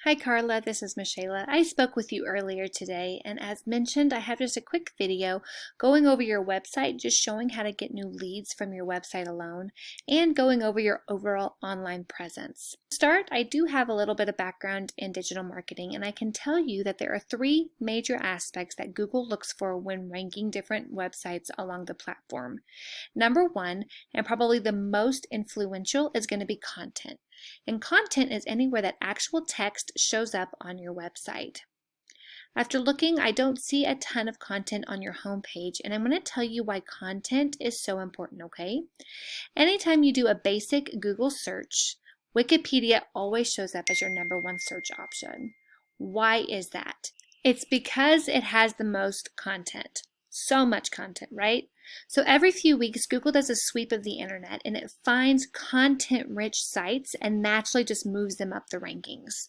Hi Carla, this is Michaela. I spoke with you earlier today, and as mentioned, I have just a quick video going over your website, just showing how to get new leads from your website alone, and going over your overall online presence. To start, I do have a little bit of background in digital marketing, and I can tell you that there are three major aspects that Google looks for when ranking different websites along the platform. Number one, and probably the most influential, is going to be content. And content is anywhere that actual text shows up on your website. After looking, I don't see a ton of content on your homepage, and I'm going to tell you why content is so important, okay? Anytime you do a basic Google search, Wikipedia always shows up as your number one search option. Why is that? It's because it has the most content. So much content, right? So every few weeks, Google does a sweep of the internet and it finds content-rich sites and naturally just moves them up the rankings.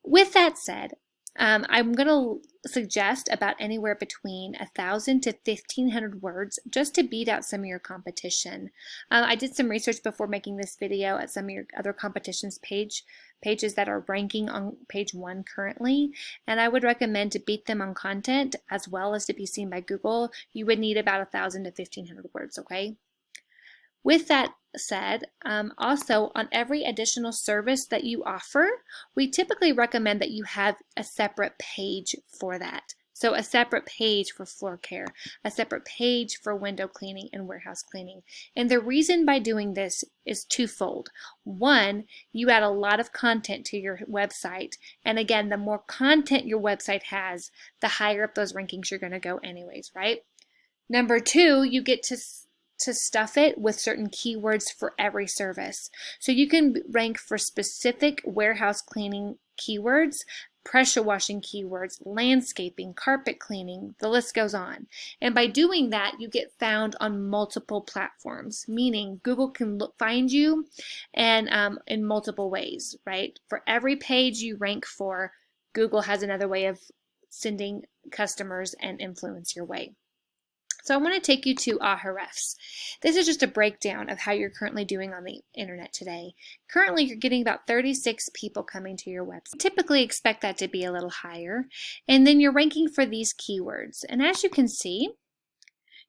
With that said, I'm going to suggest about anywhere between 1,000 to 1,500 words just to beat out some of your competition. I did some research before making this video at some of your other competitions pages that are ranking on page 1 currently, and I would recommend to beat them on content as well as to be seen by Google. You would need about 1,000 to 1,500 words, okay? With that said, also on every additional service that you offer, we typically recommend that you have a separate page for that. So a separate page for floor care, a separate page for window cleaning and warehouse cleaning. And the reason by doing this is twofold. One, you add a lot of content to your website. And again, the more content your website has, the higher up those rankings you're going to go anyways, right? Number two, you get to stuff it with certain keywords for every service. So you can rank for specific warehouse cleaning keywords, pressure washing keywords, landscaping, carpet cleaning, the list goes on. And by doing that, you get found on multiple platforms, meaning Google can find you and in multiple ways, right? For every page you rank for, Google has another way of sending customers and influence your way. So I want to take you to Aharefs. This is just a breakdown of how you're currently doing on the internet today. Currently, you're getting about 36 people coming to your website. Typically expect that to be a little higher. And then you're ranking for these keywords. And as you can see,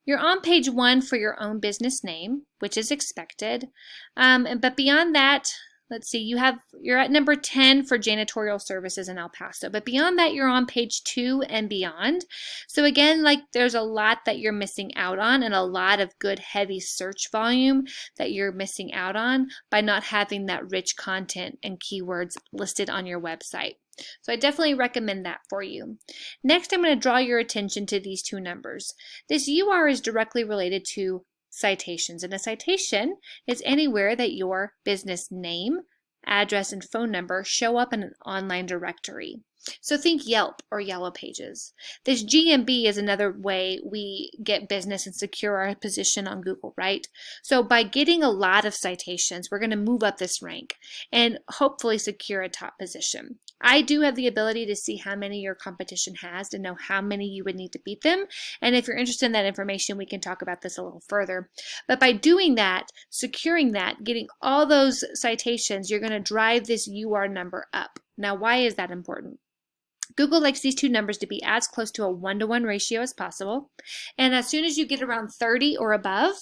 you're on page 1 for your own business name, which is expected. But beyond that, let's see, you're at number 10 for janitorial services in El Paso, but beyond that, you're on page 2 and beyond. So again, there's a lot that you're missing out on and a lot of good heavy search volume that you're missing out on by not having that rich content and keywords listed on your website. So I definitely recommend that for you. Next, I'm going to draw your attention to these two numbers. This UR is directly related to citations, and a citation is anywhere that your business name, address, and phone number show up in an online directory. So think Yelp or Yellow Pages. This GMB is another way we get business and secure our position on Google, right? So by getting a lot of citations, we're going to move up this rank and hopefully secure a top position. I do have the ability to see how many your competition has to know how many you would need to beat them. And if you're interested in that information, we can talk about this a little further. But by doing that, securing that, getting all those citations, you're going to drive this UR number up. Now, why is that important? Google likes these two numbers to be as close to a 1-to-1 ratio as possible. And as soon as you get around 30 or above,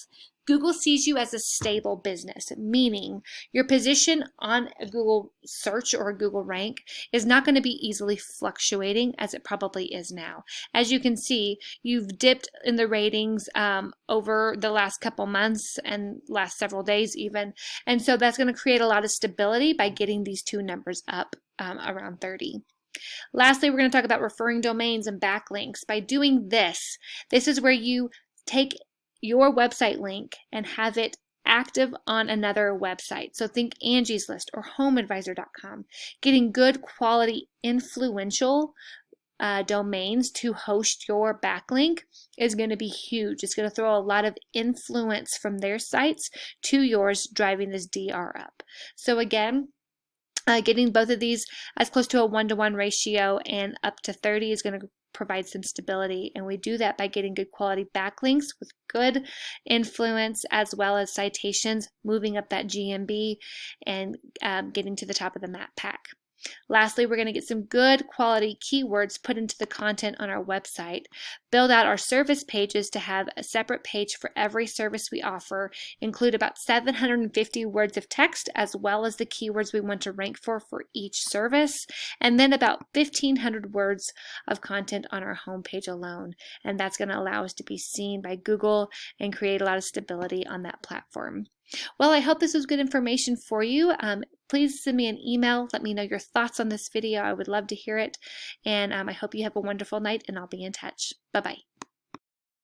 Google sees you as a stable business, meaning your position on a Google search or a Google rank is not going to be easily fluctuating as it probably is now. As you can see, you've dipped in the ratings over the last couple months and last several days even. And so that's going to create a lot of stability by getting these two numbers up around 30. Lastly, we're going to talk about referring domains and backlinks. By doing this, this is where you take your website link and have it active on another website. So think Angie's List or HomeAdvisor.com. Getting good quality influential domains to host your backlink is going to be huge. It's going to throw a lot of influence from their sites to yours, driving this DR up. So again, getting both of these as close to a 1-to-1 ratio and up to 30 is going to provide some stability, and we do that by getting good quality backlinks with good influence as well as citations, moving up that GMB and getting to the top of the map pack. Lastly, we're going to get some good quality keywords put into the content on our website, build out our service pages to have a separate page for every service we offer, include about 750 words of text as well as the keywords we want to rank for each service, and then about 1,500 words of content on our homepage alone. And that's going to allow us to be seen by Google and create a lot of stability on that platform. Well, I hope this was good information for you. Please send me an email. Let me know your thoughts on this video. I would love to hear it. And I hope you have a wonderful night, and I'll be in touch. Bye-bye.